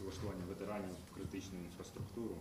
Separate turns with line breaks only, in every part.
працевлаштування ветеранів в критичну інфраструктуру.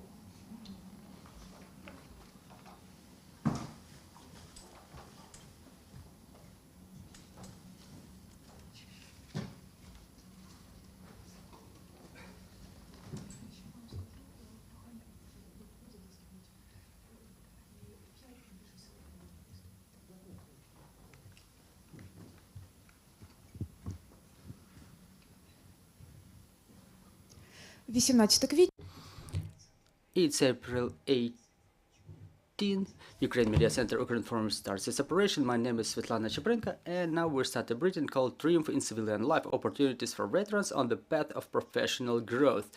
It's April 18. Ukraine Media Center Ukrinform starts its operation. My name is Svetlana Cheprenko, and now we start a bulletin called Triumph in Civilian Life, Opportunities for Veterans on the Path of Professional Growth.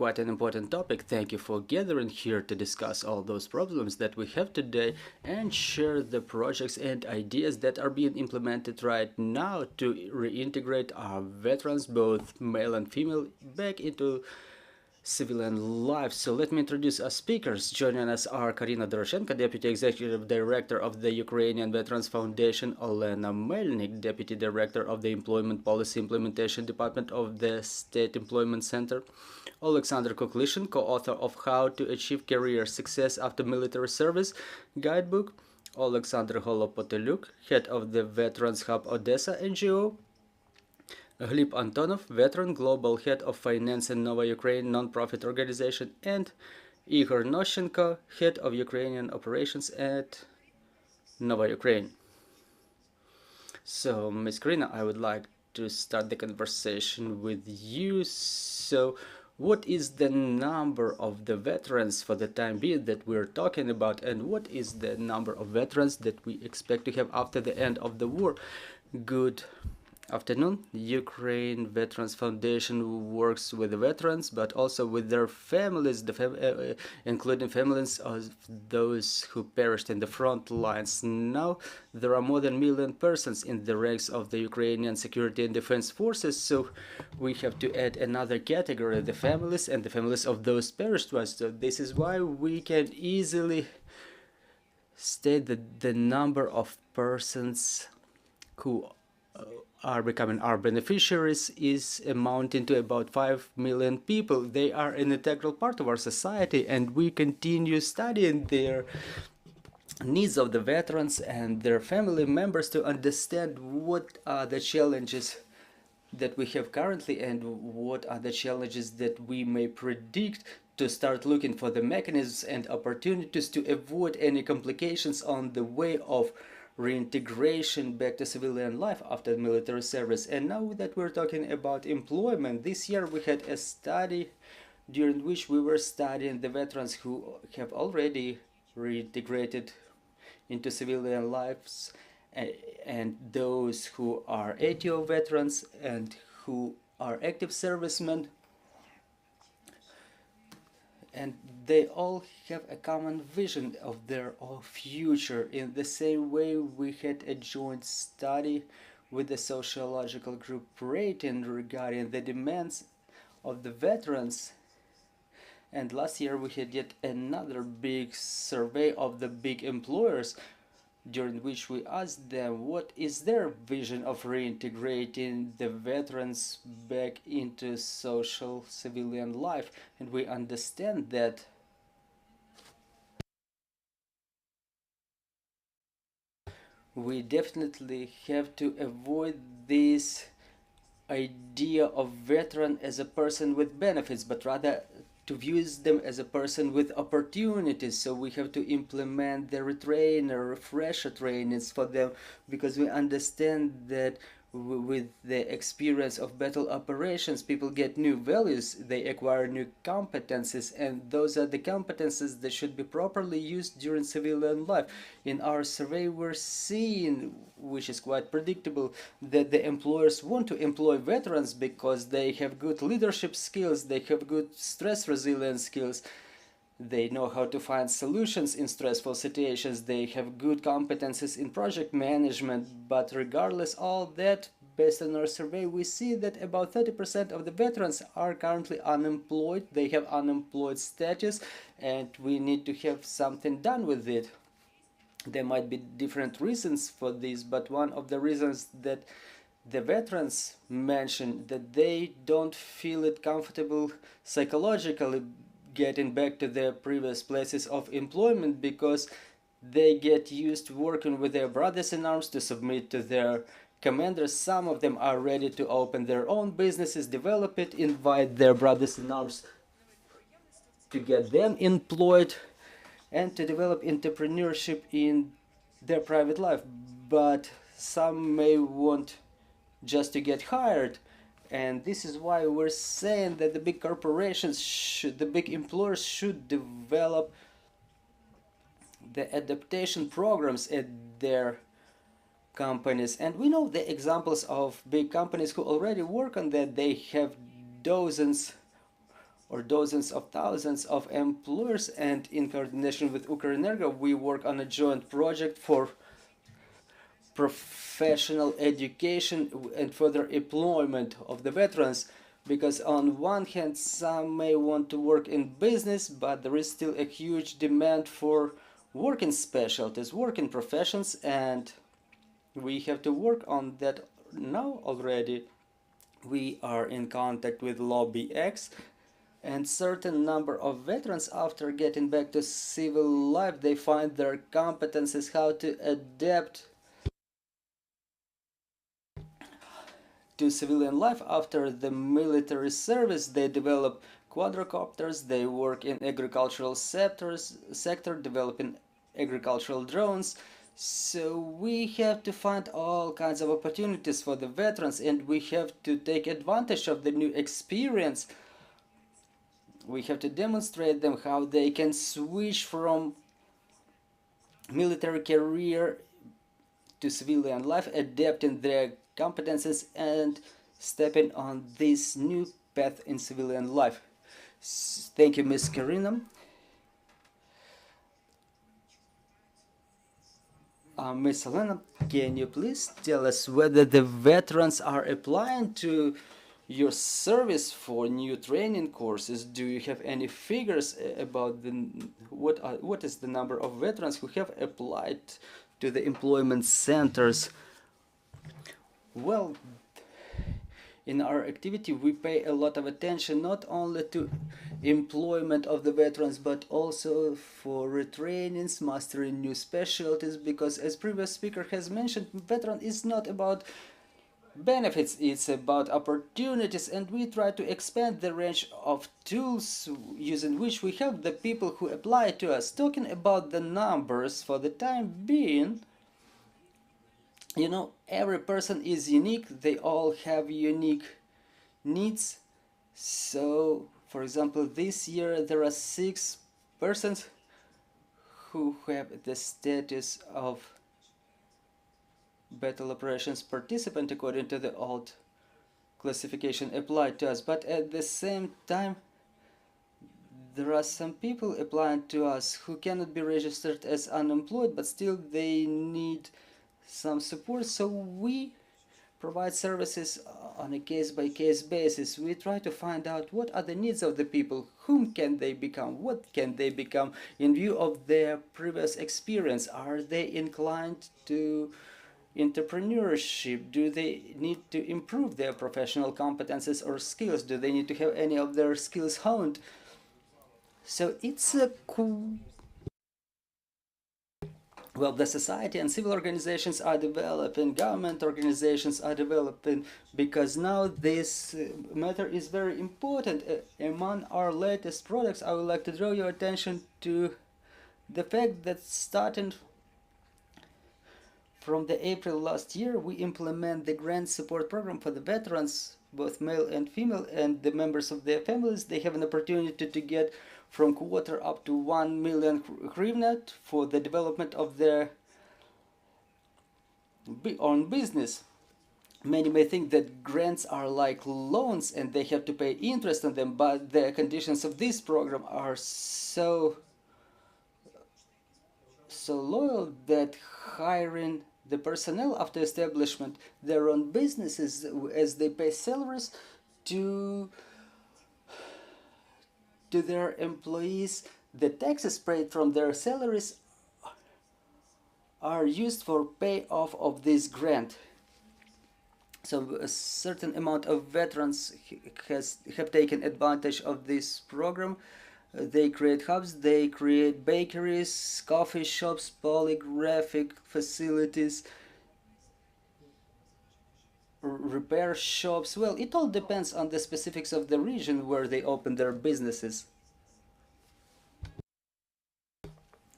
Quite an important topic. Thank you for gathering here to discuss all those problems that we have today and share the projects and ideas that are being implemented right now to reintegrate our veterans, both male and female, back into civilian life. So let me introduce our speakers. Joining us are Karina Doroshenko, Deputy Executive Director of the Ukrainian Veterans Foundation, Olena Melnyk, Deputy Director of the Employment Policy Implementation Department of the State Employment Center, Oleksandr Kuklyshyn, co-author of How to Achieve Career Success After Military Service Guidebook, Oleksandr Holopotelyuk, Head of the Veterans HUB of Odesa NGO, Hleb Antonov, Veteran Global Head of Finance and Nova Ukraine non-profit organization, and Ihor Noshchenko, Head of Ukrainian Operations at Nova Ukraine. So, Ms. Karina, I would like to start the conversation with you. So, what is the number of the veterans for the time being that we're talking about, and what is the number of veterans that we expect to have after the end of the war? Good afternoon. Ukraine Veterans Foundation works with the veterans, but also with their families, including families of those who perished in the front lines. Now, there are more than 1 million persons in the ranks of the Ukrainian security and defense forces, so we have to add another category, the families and the families of those perished ones. So this is why we can easily state that the number of persons who are becoming our beneficiaries is amounting to about 5 million people. They are an integral part of our society, and we continue studying their needs of the veterans and their family members to understand what are the challenges that we have currently and what are the challenges that we may predict, to start looking for the mechanisms and opportunities to avoid any complications on the way of reintegration back to civilian life after military service. And now that we're talking about employment, this year we had a study during which we were studying the veterans who have already reintegrated into civilian lives and those who are ATO veterans and who are active servicemen. And they all have a common vision of their future. In the same way, we had a joint study with the sociological group rating regarding the demands of the veterans. And last year we had yet another big survey of the big employers, during which we asked them what is their vision of reintegrating the veterans back into social civilian life. And we understand that we definitely have to avoid this idea of veteran as a person with benefits, but rather to view them as a person with opportunities. So we have to implement the retrainer, refresher trainings for them, because we understand that with the experience of battle operations, people get new values, they acquire new competencies, and those are the competencies that should be properly used during civilian life. In our survey, we're seeing, which is quite predictable, that the employers want to employ veterans because they have good leadership skills, they have good stress resilience skills, they know how to find solutions in stressful situations, they have good competencies in project management. But regardless all that, based on our survey, we see that about 30% of the veterans are currently unemployed, they have unemployed status, and we need to have something done with it. There might be different reasons for this, but one of the reasons that the veterans mentioned that they don't feel it comfortable psychologically getting back to their previous places of employment because they get used to working with their brothers in arms to submit to their commanders. Some of them are ready to open their own businesses, develop it, invite their brothers in arms to get them employed and to develop entrepreneurship in their private life. But some may want just to get hired, and this is why we're saying that the big corporations the big employers should develop the adaptation programs at their companies. And we know the examples of big companies who already work on that. They have dozens of thousands of employers, and in coordination with Ukrenergo we work on a joint project for professional education and further employment of the veterans, because on one hand some may want to work in business, but there is still a huge demand for working specialties, working professions, and we have to work on that now already. We are in contact with Lobby X, and certain number of veterans, after getting back to civil life, they find their competences how to adapt to civilian life after the military service. They develop quadrocopters, they work in agricultural sector, developing agricultural drones. So we have to find all kinds of opportunities for the veterans, and we have to take advantage of the new experience. We have to demonstrate them how they can switch from military career to civilian life, adapting their competences and stepping on this new path in civilian life. Thank you, Ms. Karina. Ms. Olena, can you please tell us whether the veterans are applying to your service for new training courses? Do you have any figures about what is the number of veterans who have applied to the employment centers? Well, in our activity we pay a lot of attention not only to employment of the veterans, but also for retrainings, mastering new specialties, because as previous speaker has mentioned, veteran is not about benefits, it's about opportunities, and we try to expand the range of tools using which we help the people who apply to us. Talking about the numbers for the time being, you know, every person is unique, they all have unique needs. So for example, this year there are 6 persons who have the status of battle operations participant according to the old classification applied to us, but at the same time there are some people applying to us who cannot be registered as unemployed, but still they need some support. So we provide services on a case-by-case basis. We try to find out what are the needs of the people, whom can they become, what can they become in view of their previous experience. Are they inclined to entrepreneurship? Do they need to improve their professional competences or skills? Do they need to have any of their skills honed? So it's a well, the society and civil organizations are developing, government organizations are developing, because now this matter is very important. Among our latest products, I would like to draw your attention to the fact that starting from the April last year, we implement the grant support program for the veterans, both male and female, and the members of their families. They have an opportunity to get from quarter up to 1 million hryvnia for the development of their own business. Many may think that grants are like loans and they have to pay interest on them, but the conditions of this program are so loyal that hiring the personnel after establishment their own businesses, as they pay salaries to their employees, the taxes paid from their salaries are used for payoff of this grant. So a certain amount of veterans have taken advantage of this program. They create hubs, they create bakeries, coffee shops, polygraphic facilities, repair shops. Well, it all depends on the specifics of the region where they open their businesses.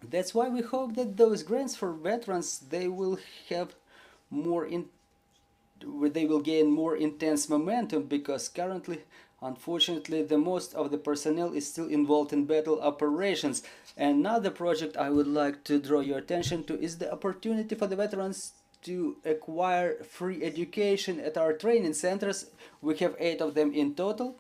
That's why we hope that those grants for veterans, they will have more they will gain more intense momentum, because currently, unfortunately, the most of the personnel is still involved in battle operations. Another project I would like to draw your attention to is the opportunity for the veterans to acquire free education at our training centers. We have 8 of them in total.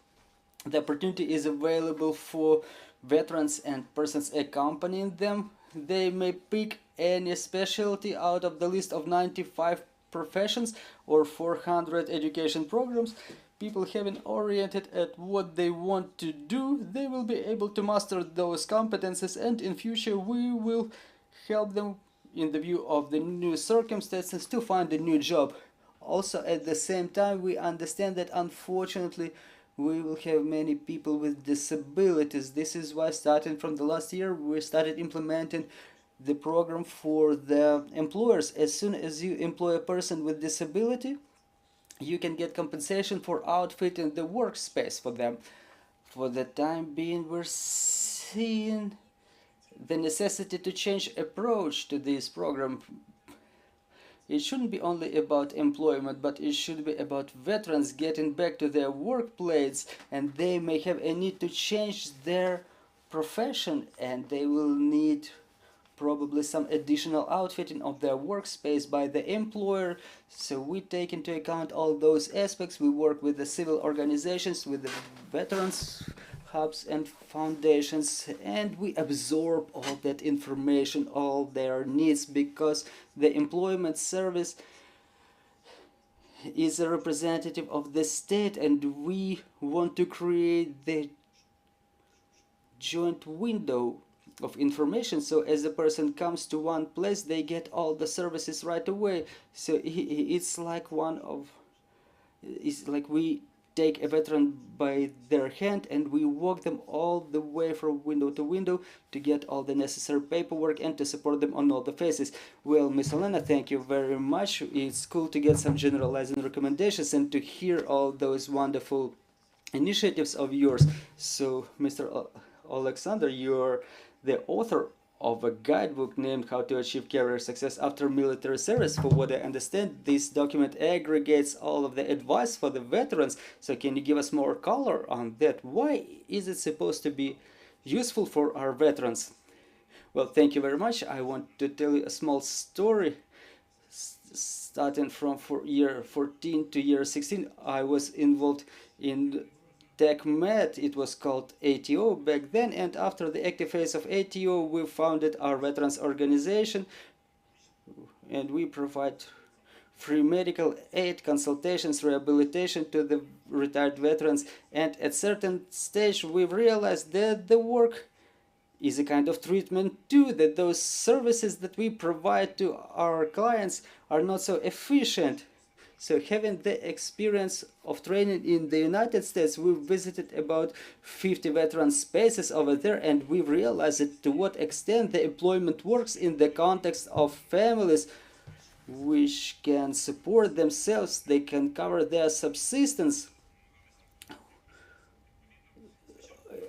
The opportunity is available for veterans and persons accompanying them. They may pick any specialty out of the list of 95 professions or 400 education programs. People having oriented at what they want to do, they will be able to master those competences, and in future we will help them in the view of the new circumstances to find a new job. Also, at the same time, we understand that unfortunately we will have many people with disabilities. This is why, starting from the last year, we started implementing the program for the employers. As soon as you employ a person with disability, you can get compensation for outfitting the workspace for them. For the time being, we're seeing the necessity to change approach to this program. It shouldn't be only about employment, but it should be about veterans getting back to their workplace, and they may have a need to change their profession, and they will need probably some additional outfitting of their workspace by the employer. So we take into account all those aspects. We work with the civil organizations, with the veterans hubs and foundations, and we absorb all that information, all their needs, because the employment service is a representative of the state, and we want to create the joint window of information. So as a person comes to one place, they get all the services right away. So it's like we take a veteran by their hand and we walk them all the way from window to window to get all the necessary paperwork and to support them on all the phases. Well, Miss Olena, thank you very much. It's cool to get some generalizing recommendations and to hear all those wonderful initiatives of yours. So, Mr. Oleksandr, you're the author of a guidebook named How to Achieve Career Success After Military Service. For what I understand, this document aggregates all of the advice for the veterans. So can you give us more color on that? Why is it supposed to be useful for our veterans? Well, thank you very much. I want to tell you a small story. Starting from year 14 to year 16, I was involved in TechMed. It was called ATO back then, and after the active phase of ATO, we founded our veterans organization, and we provide free medical aid, consultations, rehabilitation to the retired veterans. And at certain stage, we've realized that the work is a kind of treatment too, that those services that we provide to our clients are not so efficient. So having the experience of training in the United States, we've visited about 50 veteran spaces over there, and we've realized to what extent the employment works in the context of families which can support themselves, they can cover their subsistence.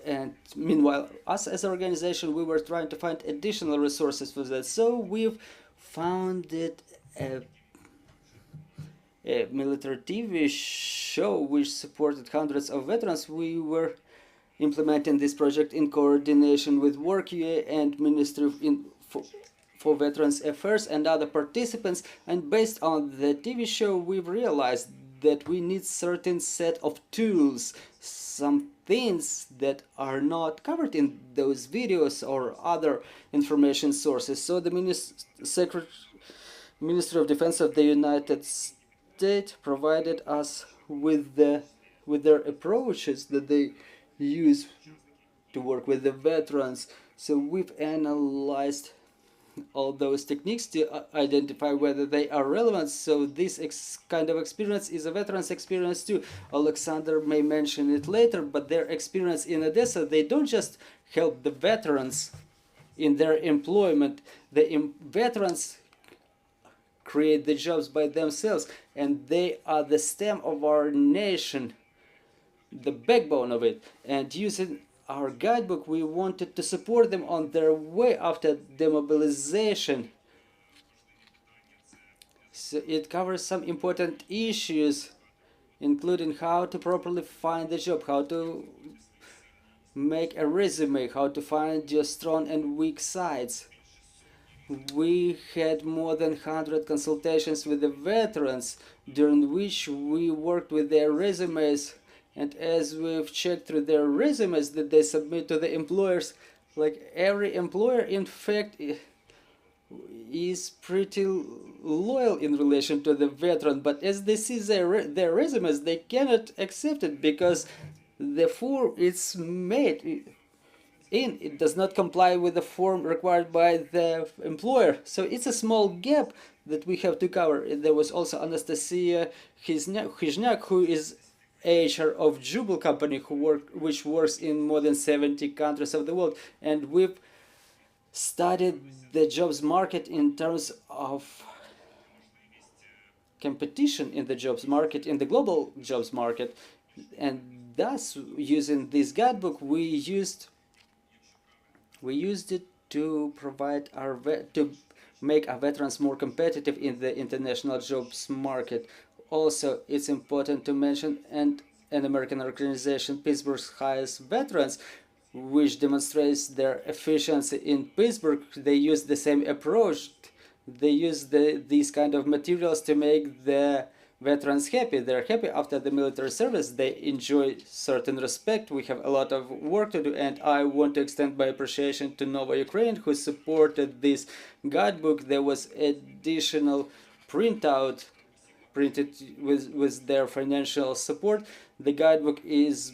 And meanwhile, us as an organization, we were trying to find additional resources for that. So we've founded a military TV show which supported hundreds of veterans. We were implementing this project in coordination with WorkUA and Ministry for Veterans Affairs and other participants, and based on the TV show we've realized that we need certain set of tools, some things that are not covered in those videos or other information sources. So the Ministry of Defense of the United States provided us with their approaches that they use to work with the veterans. So we've analyzed all those techniques to identify whether they are relevant. So this kind of experience is a veteran's experience too. Oleksandr may mention it later, but their experience in Odessa, they don't just help the veterans in their employment. The veterans create the jobs by themselves, and they are the stem of our nation, the backbone of it. And using our guidebook, we wanted to support them on their way after demobilization. So it covers some important issues, including how to properly find the job, how to make a resume, how to find your strong and weak sides. We had more than 100 consultations with the veterans, during which we worked with their resumes. And as we've checked through their resumes that they submit to the employers, like every employer, in fact, is pretty loyal in relation to the veteran. But as they see their resumes, they cannot accept it because the form it's made in, it does not comply with the form required by the employer. So it's a small gap that we have to cover. There was also Anastasia Khizhniak, who is HR of Jubal company, which works in more than 70 countries of the world, and we've studied the jobs market in terms of competition in the jobs market, in the global jobs market, and thus using this guidebook we used it to provide to make our veterans more competitive in the international jobs market. Also, it's important to mention an American organization, Pittsburgh's Highest Veterans, which demonstrates their efficiency in Pittsburgh. They use the same approach. They use these kind of materials to make the veterans happy. They're happy after the military service. They enjoy certain respect. We have a lot of work to do, and I want to extend my appreciation to Nova Ukraine, who supported this guidebook. There was additional printed with their financial support. The guidebook is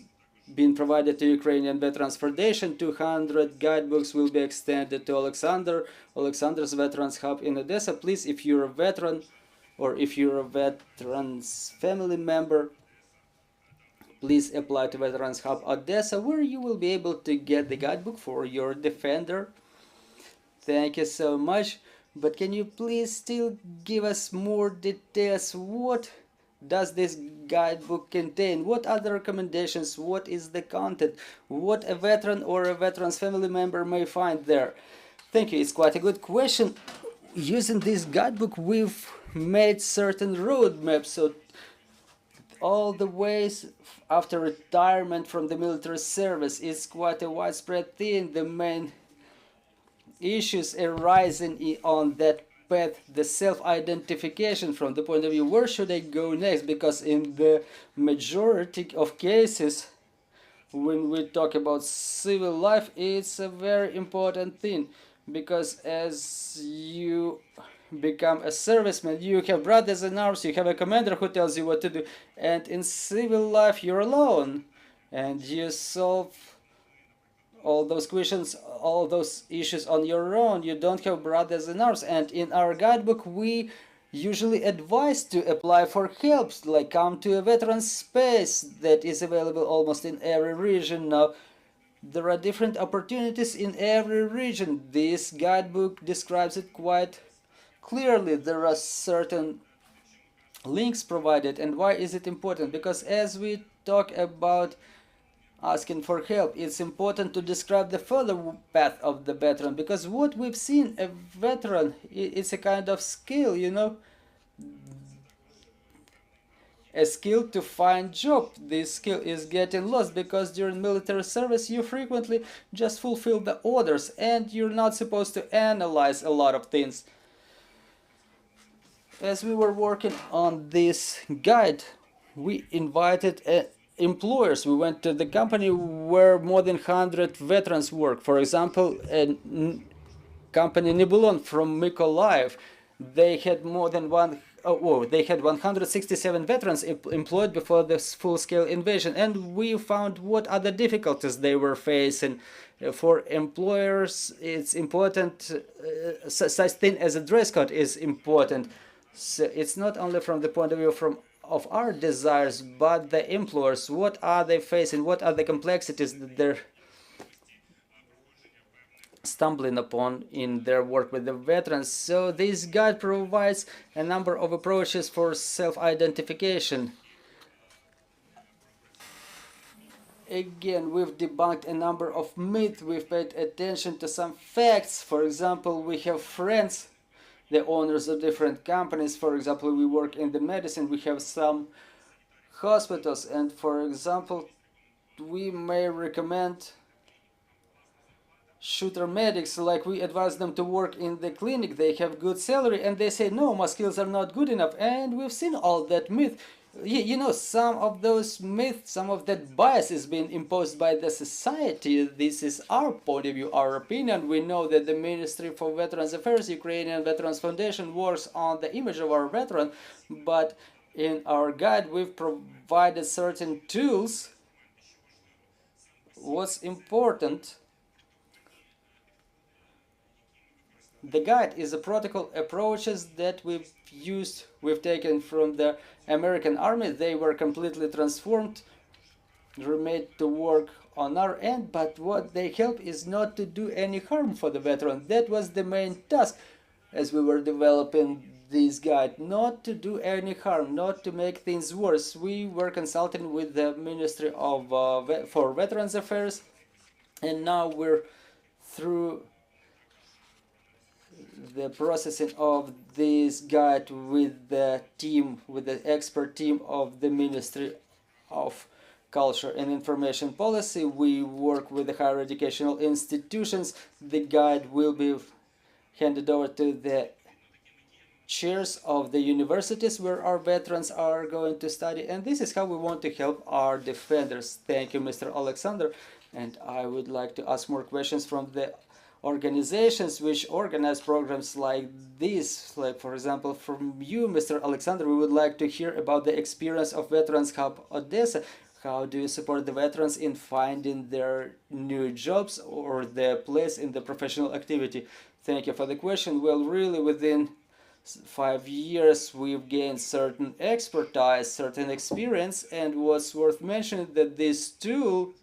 being provided to Ukrainian Veterans Foundation. 200 guidebooks will be extended to Oleksandr's Veterans Hub in Odessa. Please, if you're a veteran or if you're a veteran's family member, please apply to Veterans Hub Odessa, where you will be able to get the guidebook for your defender. Thank you so much. But can you please still give us more details? What does this guidebook contain? What are the recommendations? What is the content? What a veteran or a veteran's family member may find there? Thank you. It's quite a good question. Using this guidebook, we've made certain roadmaps. So all the ways after retirement from the military service is quite a widespread thing. The main issues arising on that path, the self-identification from the point of view, where should I go next? Because in the majority of cases, when we talk about civil life, it's a very important thing, because as you become a serviceman, you have brothers in arms, you have a commander who tells you what to do, and in civil life you're alone, and you solve all those questions, all those issues on your own. You don't have brothers in arms. And in our guidebook, we usually advise to apply for help, like come to a veteran space that is available almost in every region. Now, there are different opportunities in every region. This guidebook describes it quite clearly. There are certain links provided. And why is it important? Because as we talk about asking for help, it's important to describe the further path of the veteran, because what we've seen, a veteran, it's a kind of skill, you know, a skill to find job. This skill is getting lost because during military service you frequently just fulfill the orders and you're not supposed to analyze a lot of things. As we were working on this guide, we invited employers. We went to the company where more than 100 veterans work. For example, a company Nibulon from Mykolaiv, they had more than they had 167 veterans employed before this full-scale invasion, and we found what other difficulties they were facing. For employers, it's important, such thing as a dress code is important. So it's not only from the point of view of our desires, but the employers, what are they facing, what are the complexities that they're stumbling upon in their work with the veterans. So this guide provides a number of approaches for self-identification. Again, we've debunked a number of myths, we've paid attention to some facts. For example, we have friends, the owners of different companies. For example, we work in the medicine, we have some hospitals, and for example, we may recommend shooter medics, like we advise them to work in the clinic, they have good salary, and they say, no, my skills are not good enough. And we've seen all that myth. You know, some of those myths, some of that bias is being imposed by the society. This is our point of view, our opinion. We know that the Ministry for Veterans Affairs, Ukrainian Veterans Foundation, works on the image of our veteran, but in our guide we've provided certain tools. What's important, the guide is a protocol approaches that we've used, we've taken from the American Army. They were completely transformed, remade to work on our end, but what they help is not to do any harm for the veteran. That was the main task as we were developing this guide, not to do any harm, not to make things worse. We were consulting with the Ministry of for Veterans Affairs, and now we're through the processing of this guide with the team, with the expert team of the Ministry of Culture and Information Policy. We work with the higher educational institutions. The guide will be handed over to the chairs of the universities where our veterans are going to study, and this is how we want to help our defenders. Thank you, Mr. Oleksandr, and I would like to ask more questions from the organizations which organize programs like this. Like, for example, from you, Mr. Oleksandr, we would like to hear about the experience of Veterans HUB Odesa. How do you support the veterans in finding their new jobs or their place in the professional activity? Thank you for the question. Well, really, within 5 years we've gained certain expertise, certain experience, and what's worth mentioning that this tool,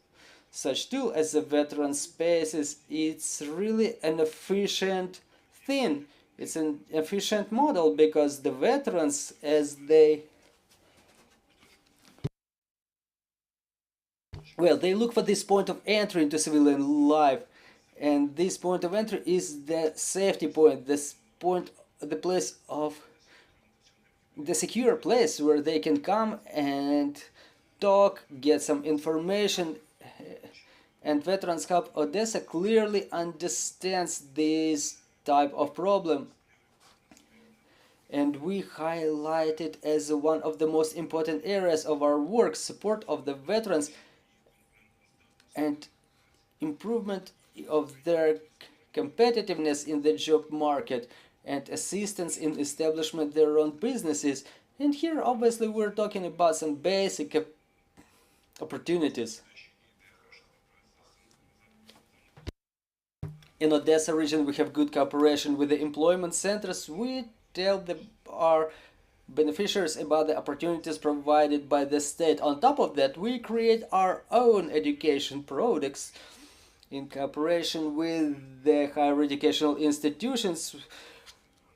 such tool as the veteran spaces, it's really an efficient thing. It's an efficient model because the veterans, as they look for this point of entry into civilian life, and this point of entry is the safety point, this point, the place of the secure place where they can come and talk, get some information. And Veterans HUB Odesa clearly understands this type of problem, and we highlight it as one of the most important areas of our work: support of the veterans and improvement of their competitiveness in the job market and assistance in establishment their own businesses. And here obviously we're talking about some basic opportunities. In Odessa region we have good cooperation with the employment centers. We tell our beneficiaries about the opportunities provided by the state. On top of that, we create our own education products in cooperation with the higher educational institutions.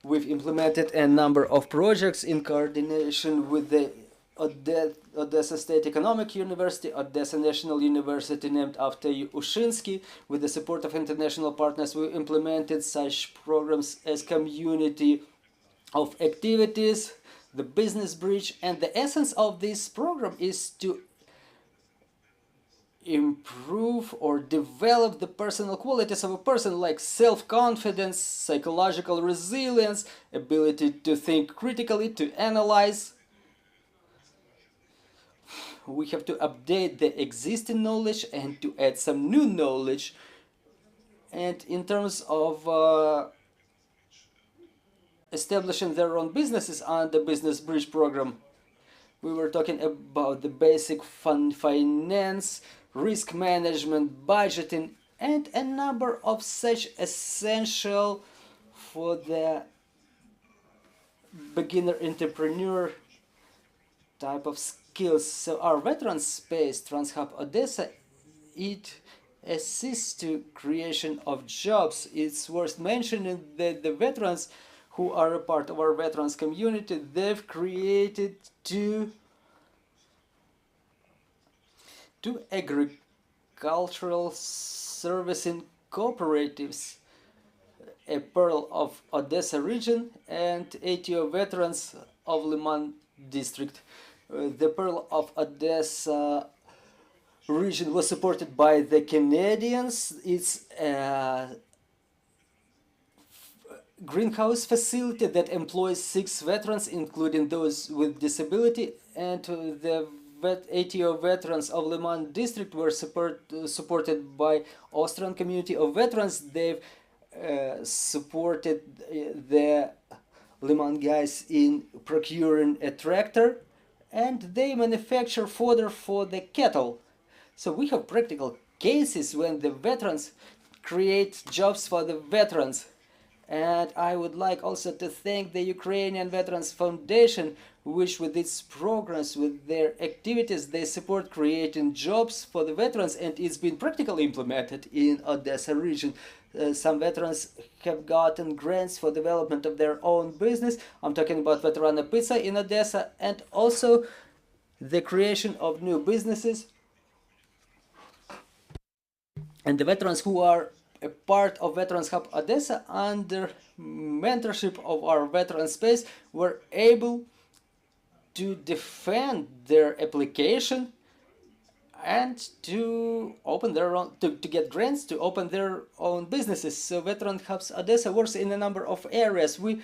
We've implemented a number of projects in coordination with the Odessa State Economic University, Odessa National University named after Ushinsky. With the support of international partners, we implemented such programs as community of activities, the business bridge, and the essence of this program is to improve or develop the personal qualities of a person, like self-confidence, psychological resilience, ability to think critically, to analyze. We have to update the existing knowledge and to add some new knowledge. And in terms of establishing their own businesses under Business Bridge program. We were talking about the basic fund finance, risk management, budgeting, and a number of such essential for the beginner entrepreneur type of skills. So our veteran space, HUB Odesa, it assists to creation of jobs. It's worth mentioning that the veterans who are a part of our veterans community, they've created two agricultural servicing cooperatives, a Pearl of Odesa region and HUB Veterans of Liman district. The Pearl of Odesa region was supported by the Canadians. It's a greenhouse facility that employs 6 veterans, including those with disability, and the HUB Veterans of Liman district were supported by Austrian community of veterans. They've supported the Liman guys in procuring a tractor, and they manufacture fodder for the cattle. So we have practical cases when the veterans create jobs for the veterans. And I would like also to thank the Ukrainian Veterans Foundation, which with its programs, with their activities, they support creating jobs for the veterans, and it's been practically implemented in Odesa region. Some veterans have gotten grants for development of their own business. I'm talking about Veterana Pizza in Odesa, and also the creation of new businesses. And the veterans who are a part of Veterans Hub Odesa, under mentorship of our veteran space, were able to defend their application and to open their own, to get grants to open their own businesses. So Veteran Hubs Odesa works in a number of areas. We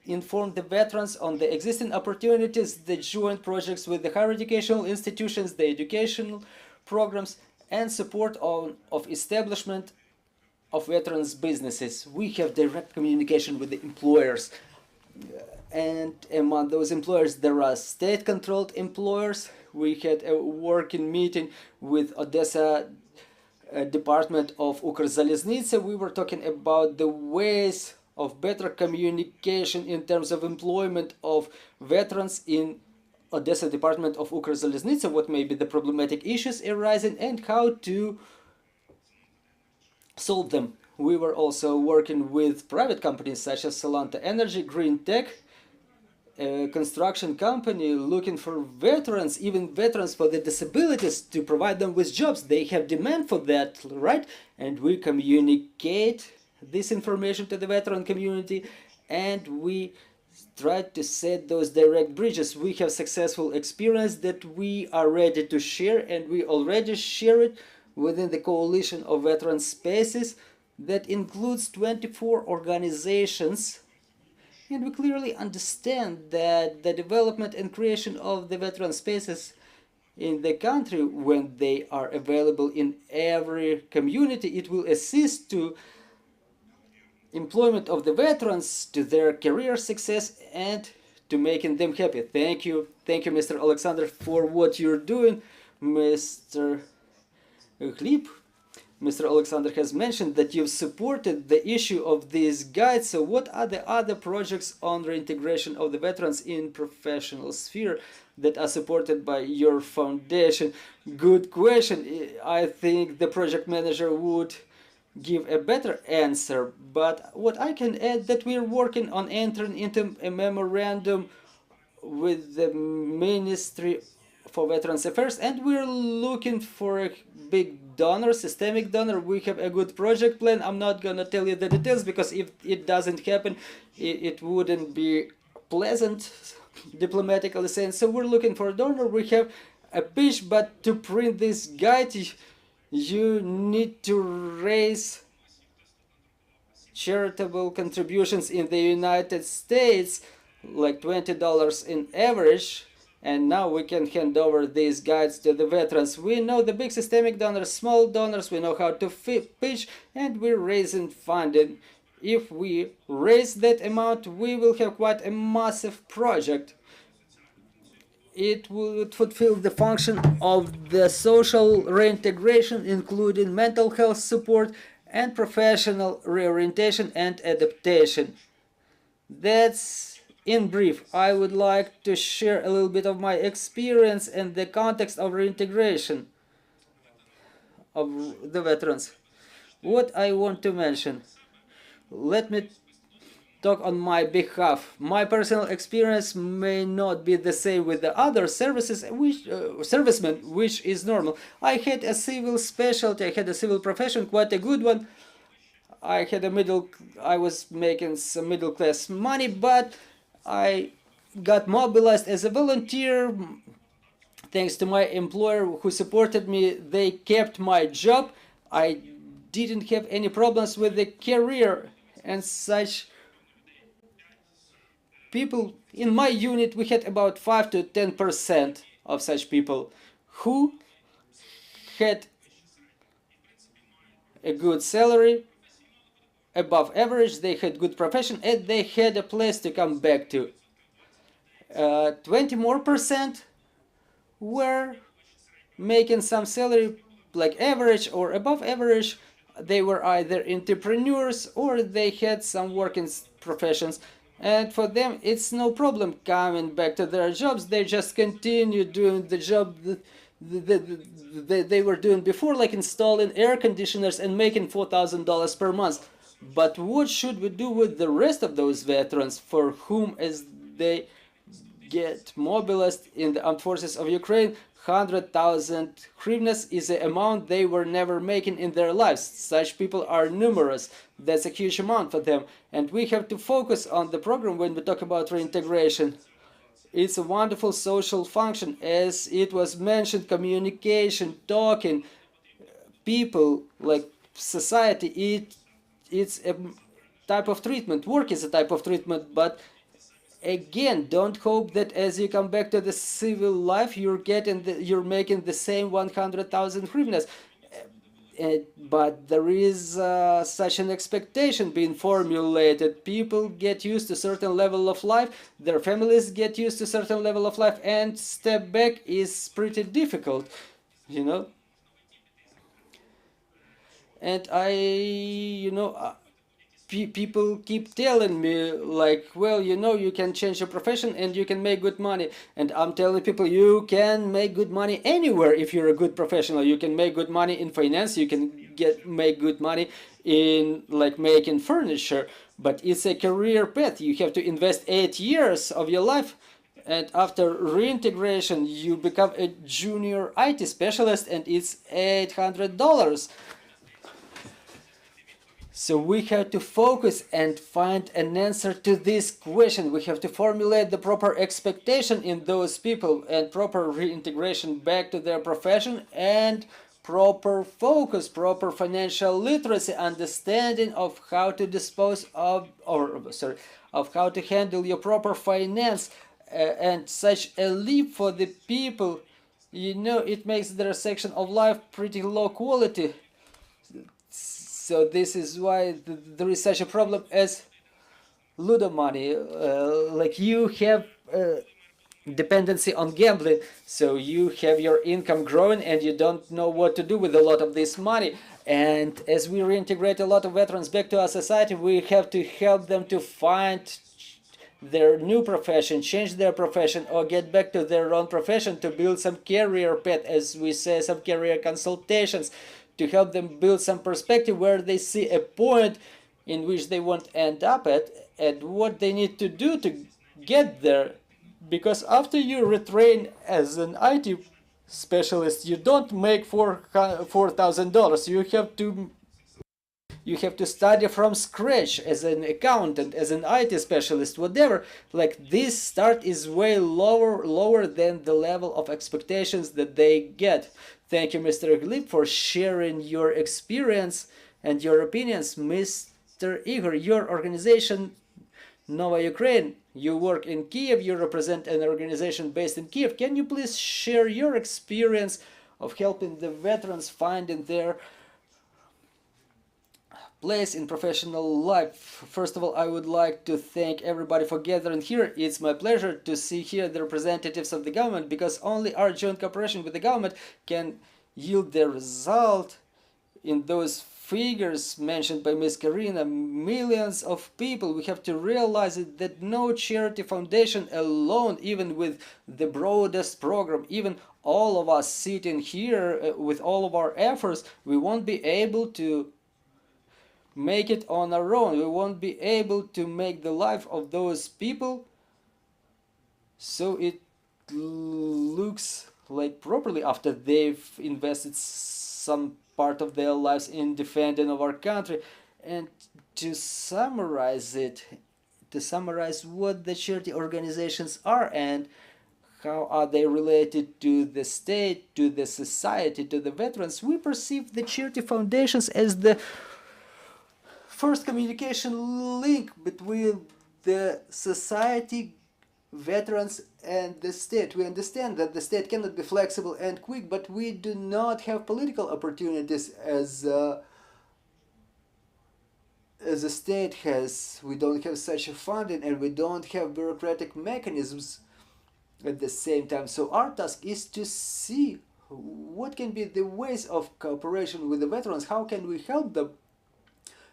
inform the veterans on the existing opportunities, the joint projects with the higher educational institutions, the educational programs, and support of establishment of veterans businesses. We have direct communication with the employers, and among those employers there are state-controlled employers. We had a working meeting with Odesa Department of Ukrzaliznytsia. We were talking about the ways of better communication in terms of employment of veterans in Odesa Department of Ukrzaliznytsia, what may be the problematic issues arising and how to solve them. We were also working with private companies such as Solanta Energy, Green Tech, a construction company looking for veterans, even veterans for the disabilities, to provide them with jobs. They have demand for that, right? And we communicate this information to the veteran community, and we try to set those direct bridges. We have successful experience that we are ready to share, and we already share it within the coalition of veteran spaces that includes 24 organizations. And we clearly understand that the development and creation of the veteran spaces in the country, when they are available in every community, it will assist to employment of the veterans, to their career success, and to making them happy. Thank you, Mr. Oleksandr, for what you're doing. Mr. Hleb, Mr. Oleksandr has mentioned that you've supported the issue of these guides. So what are the other projects on reintegration of the veterans in professional sphere that are supported by your foundation? Good question. I think the project manager would give a better answer, but what I can add that we're working on entering into a memorandum with the Ministry for Veterans Affairs, and we're looking for a big donor, systemic donor. We have a good project plan. I'm not gonna tell you the details, because if it doesn't happen, it wouldn't be pleasant, diplomatically saying. So we're looking for a donor. We have a pitch, but to print this guide, you need to raise charitable contributions in the United States, like $20 in average. And now we can hand over these guides to the veterans. We know the big systemic donors, small donors, we know how to pitch, and we're raising funding if we raise that amount, we will have quite a massive project. It would fulfill the function of the social reintegration, including mental health support and professional reorientation and adaptation. That's in brief. I would like to share a little bit of my experience in the context of reintegration of the veterans. What I want to mention, let me talk on my behalf. My personal experience may not be the same with the other services, servicemen, which is normal. I had a civil specialty, I had a civil profession, quite a good one. I was making some middle class money, but I got mobilized as a volunteer. Thanks to my employer who supported me, they kept my job. I didn't have any problems with the career and such. People in my unit, we had about 5 to 10% of such people who had a good salary, above average, they had good profession, and they had a place to come back to. 20% more were making some salary like average or above average. They were either entrepreneurs or they had some working professions, and for them it's no problem coming back to their jobs. They just continue doing the job that they were doing before, like installing air conditioners and making $4,000 per month. But what should we do with the rest of those veterans for whom, as they get mobilized in the armed forces of Ukraine, 100,000 hryvnias is the amount they were never making in their lives. Such people are numerous. That's a huge amount for them. And we have to focus on the program when we talk about reintegration. It's a wonderful social function, as it was mentioned, communication, talking, people, like society, it's a type of treatment. Work is a type of treatment, but again, don't hope that as you come back to the civil life, you're making the same 100,000 hryvnias. But there is such an expectation being formulated. People get used to a certain level of life, their families get used to a certain level of life, and step back is pretty difficult, you know. And people keep telling me, like, well, you can change your profession and you can make good money. And I'm telling people, you can make good money anywhere if you're a good professional. You can make good money in finance, you can make good money in, like, making furniture. But it's a career path. You have to invest 8 years of your life. And after reintegration, you become a junior IT specialist, and it's $800. So we have to focus and find an answer to this question. We have to formulate the proper expectation in those people, and proper reintegration back to their profession, and proper focus, proper financial literacy, understanding of how to dispose of, of how to handle your proper finance, and such a leap for the people. It makes their section of life pretty low quality. So this is why there is such a problem as ludo money. Like, you have dependency on gambling, so you have your income growing and you don't know what to do with a lot of this money. And as we reintegrate a lot of veterans back to our society, we have to help them to find their new profession, change their profession, or get back to their own profession, to build some career path, as we say, some career consultations, to help them build some perspective where they see a point in which they want to end up at, and what they need to do to get there. Because after you retrain as an IT specialist, you don't make $4,000. You have to study from scratch as an accountant, as an IT specialist, whatever. Like, this start is way lower than the level of expectations that they get. Thank you, Mr. Hleb, for sharing your experience and your opinions. Mr. Ihor, your organization, Nova Ukraine, you work in Kiev, you represent an organization based in Kiev. Can you please share your experience of helping the veterans finding their place in professional life. First of all, I would like to thank everybody for gathering here. It's my pleasure to see here the representatives of the government, because only our joint cooperation with the government can yield the result in those figures mentioned by Ms. Karina. Millions of people. We have to realize it, that no charity foundation alone, even with the broadest program, even all of us sitting here with all of our efforts, we won't be able to make it on our own. We won't be able to make the life of those people so it looks like properly after they've invested some part of their lives in defending of our country. And to summarize it, to summarize what the charity organizations are and how are they related to the state, to the society, to the veterans, we perceive the charity foundations as the first communication link between the society, veterans, and the state. We understand that the state cannot be flexible and quick, but we do not have political opportunities as a state has. We don't have such a funding, and we don't have bureaucratic mechanisms at the same time. So our task is to see what can be the ways of cooperation with the veterans, how can we help them.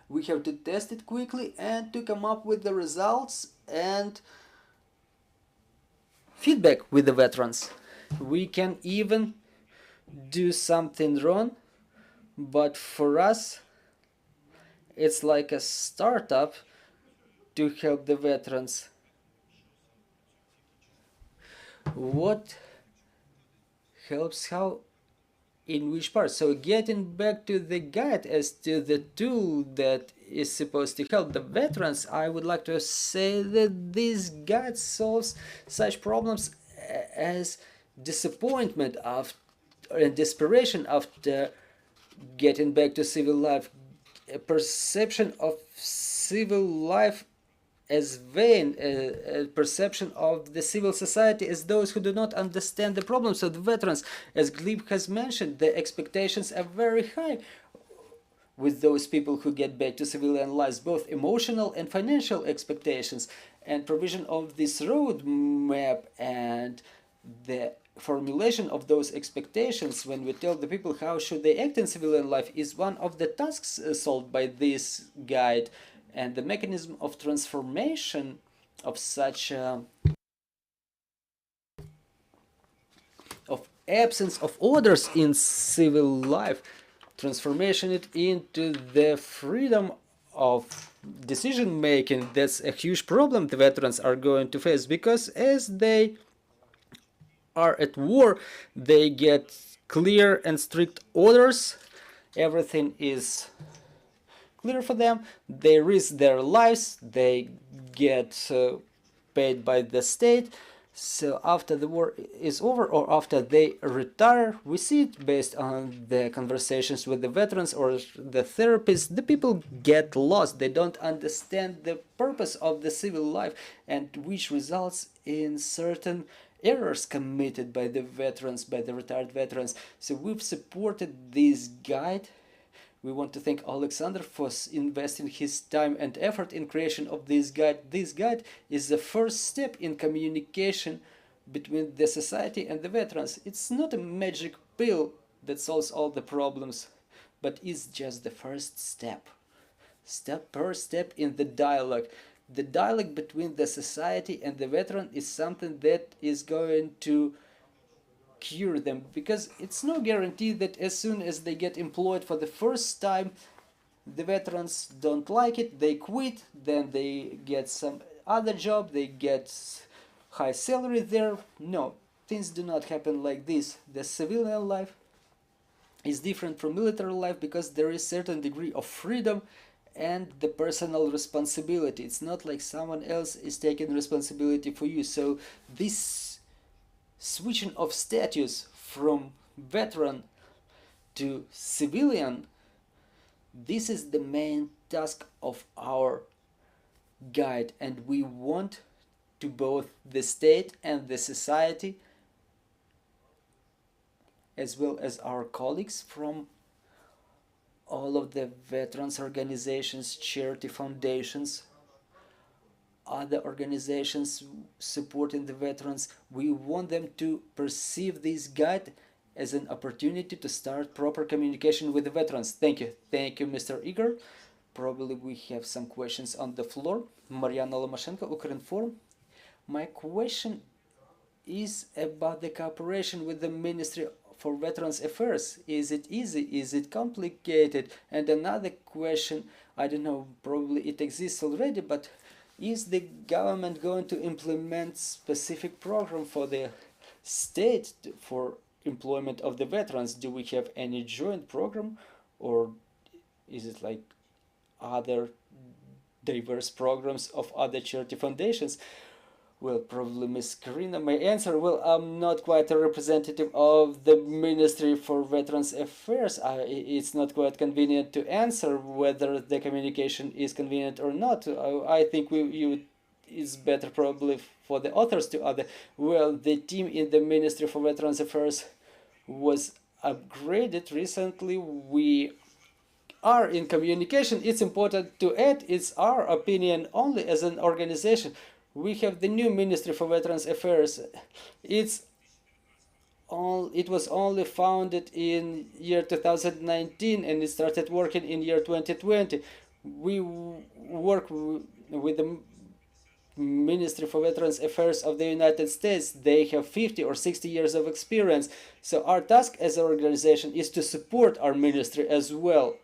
We have to test it quickly and to come up with the results and feedback with the veterans. We can even do something wrong, but for us it's like a startup to help the veterans. What helps, how, in which part? So getting back to the guide as to the tool that is supposed to help the veterans, I would like to say that this guide solves such problems as disappointment and desperation after getting back to civil life, a perception of civil life as vain, a perception of the civil society as those who do not understand the problems of the veterans. As Hleb has mentioned, the expectations are very high with those people who get back to civilian lives, both emotional and financial expectations, and provision of this roadmap and the formulation of those expectations when we tell the people how should they act in civilian life is one of the tasks solved by this guide. And the mechanism of transformation of such of absence of orders in civil life, transformation it into the freedom of decision making, that's a huge problem the veterans are going to face, because as they are at war, they get clear and strict orders, everything is clear for them, they risk their lives, they get paid by the state. So after the war is over or after they retire, we see it based on the conversations with the veterans or the therapists, the people get lost, they don't understand the purpose of the civil life, and which results in certain errors committed by the veterans, by the retired veterans. So we've supported this guide. We want to thank Oleksandr for investing his time and effort in creation of this guide. This guide is the first step in communication between the society and the veterans. It's not a magic pill that solves all the problems, but it's just the first step. Step per step in the dialogue. The dialogue between the society and the veteran is something that is going to cure them, because it's no guarantee that as soon as they get employed for the first time the veterans don't like it, they quit, then they get some other job, they get high salary there. No, things do not happen like this. The civilian life is different from military life because there is certain degree of freedom and the personal responsibility. It's not like someone else is taking responsibility for you. So this switching of status from veteran to civilian, this is the main task of our guide, and we want to both the state and the society, as well as our colleagues from all of the veterans organizations, charity foundations, other organizations supporting the veterans. We want them to perceive this guide as an opportunity to start proper communication with the veterans. Thank you. Thank you, Mr. Igor. Probably we have some questions on the floor. Mariana Lomashchenko, Ukrinform. My question is about the cooperation with the Ministry for Veterans Affairs. Is it easy? Is it complicated? And another question, I don't know, probably it exists already, but is the government going to implement specific program for the state for employment of the veterans? Do we have any joint program, or is it like other diverse programs of other charity foundations? Well, probably Miss Karina may answer. Well, I'm not quite a representative of the Ministry for Veterans Affairs. It's not quite convenient to answer whether the communication is convenient or not. I think it's better probably for the authors to other. Well, the team in the Ministry for Veterans Affairs was upgraded recently. We are in communication. It's important to add, it's our opinion only as an organization. We have the new Ministry for Veterans Affairs. It was only founded in year 2019 and it started working in year 2020. We work with the Ministry for Veterans Affairs of the United States. They have 50 or 60 years of experience. So our task as an organization is to support our ministry as well.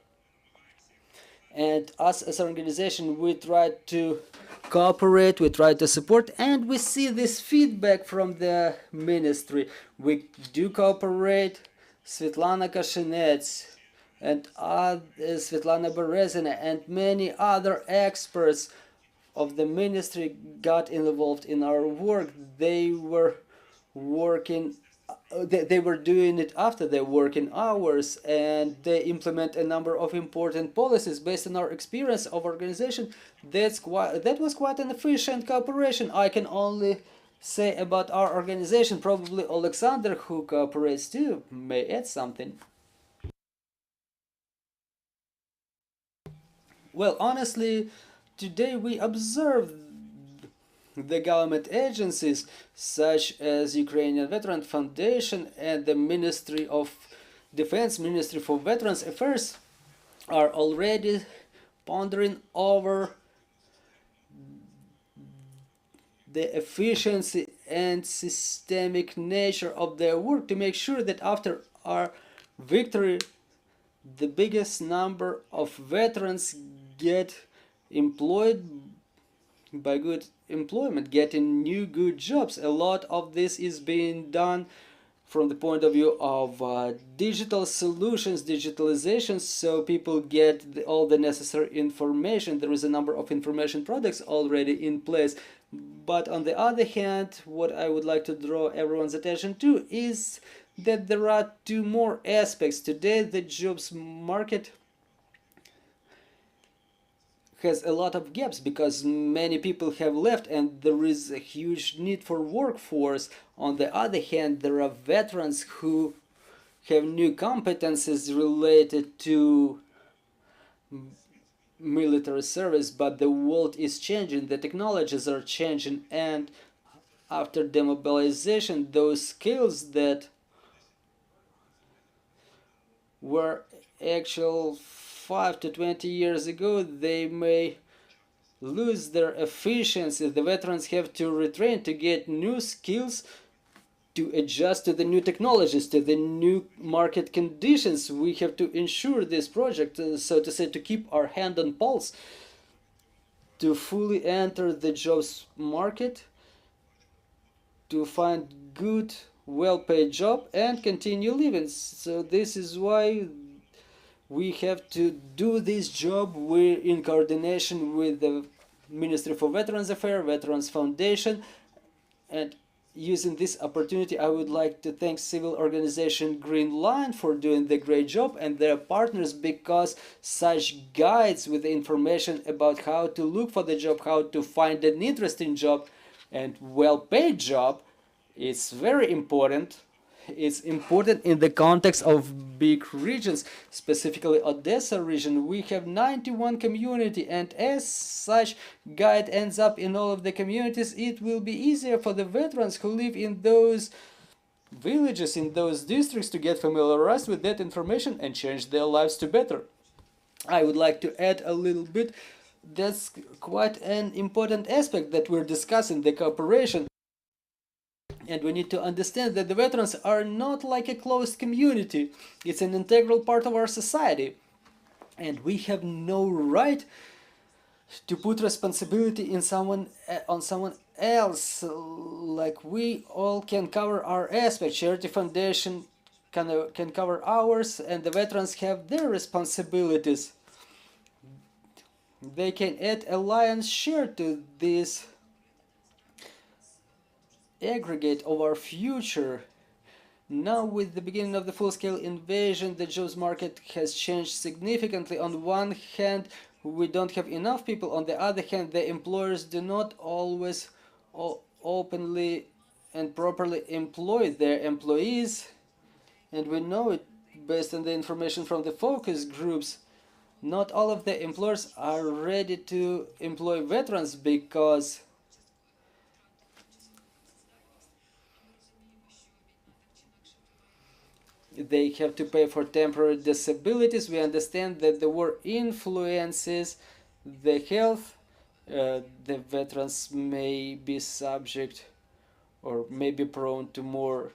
And us as an organization, we try to cooperate, we try to support, and we see this feedback from the ministry. We do cooperate. Svetlana Kashinets and Svetlana Berezina and many other experts of the ministry got involved in our work. They were working. They were doing it after their working hours, and they implement a number of important policies based on our experience of organization. That was quite an efficient cooperation. I can only say about our organization. Probably Oleksandr, who cooperates too, may add something. Well, honestly, today we observe the government agencies such as Ukrainian Veterans Foundation and the Ministry of Defense, Ministry for Veterans Affairs are already pondering over the efficiency and systemic nature of their work to make sure that after our victory, the biggest number of veterans get employed by good employment, getting new good jobs. A lot of this is being done from the point of view of digital solutions, digitalization, so people get all the necessary information. There is a number of information products already in place. But on the other hand, what I would like to draw everyone's attention to is that there are two more aspects. Today, the jobs market has a lot of gaps because many people have left and there is a huge need for workforce. On the other hand, there are veterans who have new competences related to military service, but the world is changing, the technologies are changing, and after demobilization, those skills that were actual 5 to 20 years ago, they may lose their efficiency. The veterans have to retrain to get new skills, to adjust to the new technologies, to the new market conditions. We have to ensure this project, so to say, to keep our hand on pulse, to fully enter the jobs market, to find good, well-paid job and continue living. So this is why we have to do this job. We're in coordination with the Ministry for Veterans Affairs, Veterans Foundation, and using this opportunity, I would like to thank civil organization Green Line for doing the great job and their partners, because such guides with information about how to look for the job, how to find an interesting job and well-paid job, it's very important. It's important in the context of big regions, specifically Odesa region. We have 91 community, and as such guide ends up in all of the communities, it will be easier for the veterans who live in those villages, in those districts, to get familiarized with that information and change their lives to better. I would like to add a little bit. That's quite an important aspect that we're discussing, the cooperation. And we need to understand that the veterans are not like a closed community. It's an integral part of our society. And we have no right to put responsibility in on someone else. Like, we all can cover our aspect. Charity Foundation can cover ours, and the veterans have their responsibilities. They can add a lion's share to this aggregate of our future. Now, with the beginning of the full-scale invasion, the jobs market has changed significantly. On one hand, we don't have enough people. On the other hand, the employers do not always openly and properly employ their employees. And we know it based on the information from the focus groups. Not all of the employers are ready to employ veterans because they have to pay for temporary disabilities. We understand that the war influences the health. The veterans may be subject or may be prone to more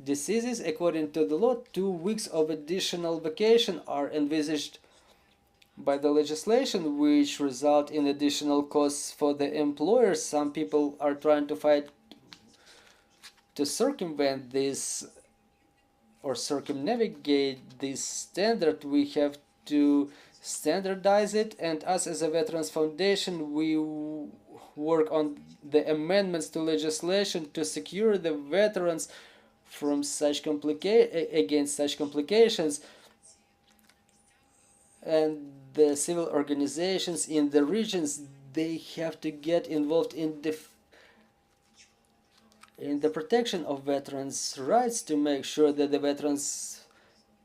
diseases. According to the law, 2 weeks of additional vacation are envisaged by the legislation, which result in additional costs for the employers. Some people are trying to fight to circumvent this or circumnavigate this standard. We have to standardize it, and us as a Veterans Foundation, we work on the amendments to legislation to secure the veterans from such against such complications. And the civil organizations in the regions, they have to get involved in the protection of veterans' rights to make sure that the veterans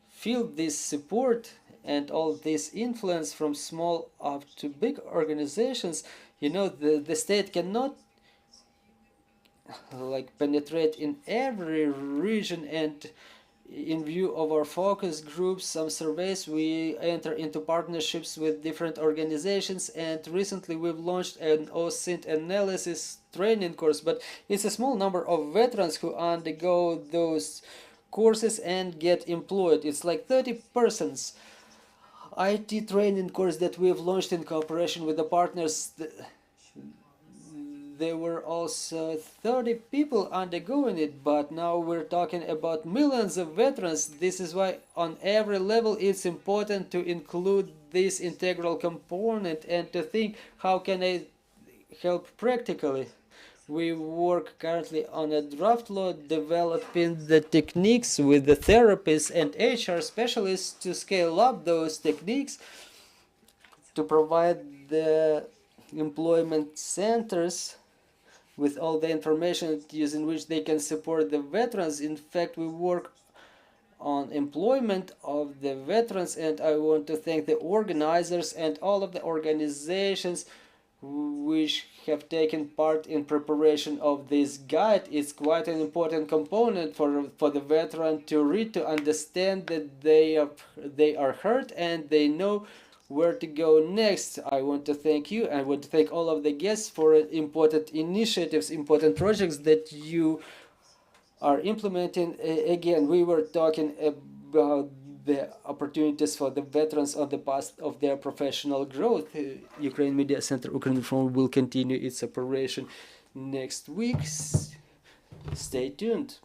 feel this support and all this influence from small up to big organizations. You know, the state cannot like penetrate in every region, and in view of our focus groups, some surveys, we enter into partnerships with different organizations, and recently we've launched an OSINT analysis training course, but it's a small number of veterans who undergo those courses and get employed. It's like 30 persons. IT training course that we've launched in cooperation with the partners, there were also 30 people undergoing it, but now we're talking about millions of veterans. This is why on every level it's important to include this integral component and to think, how can I help practically? We work currently on a draft law, developing the techniques with the therapists and HR specialists to scale up those techniques, to provide the employment centers with all the information using which they can support the veterans. In fact, we work on employment of the veterans, and I want to thank the organizers and all of the organizations which have taken part in preparation of this guide. It's quite an important component for the veteran to read, to understand that they are heard and they know where to go next. I want to thank you. I want to thank all of the guests for important initiatives, important projects that you are implementing. Again, we were talking about the opportunities for the veterans on the path of their professional growth. Ukraine Media Center Ukrinform will continue its operation next week. Stay tuned.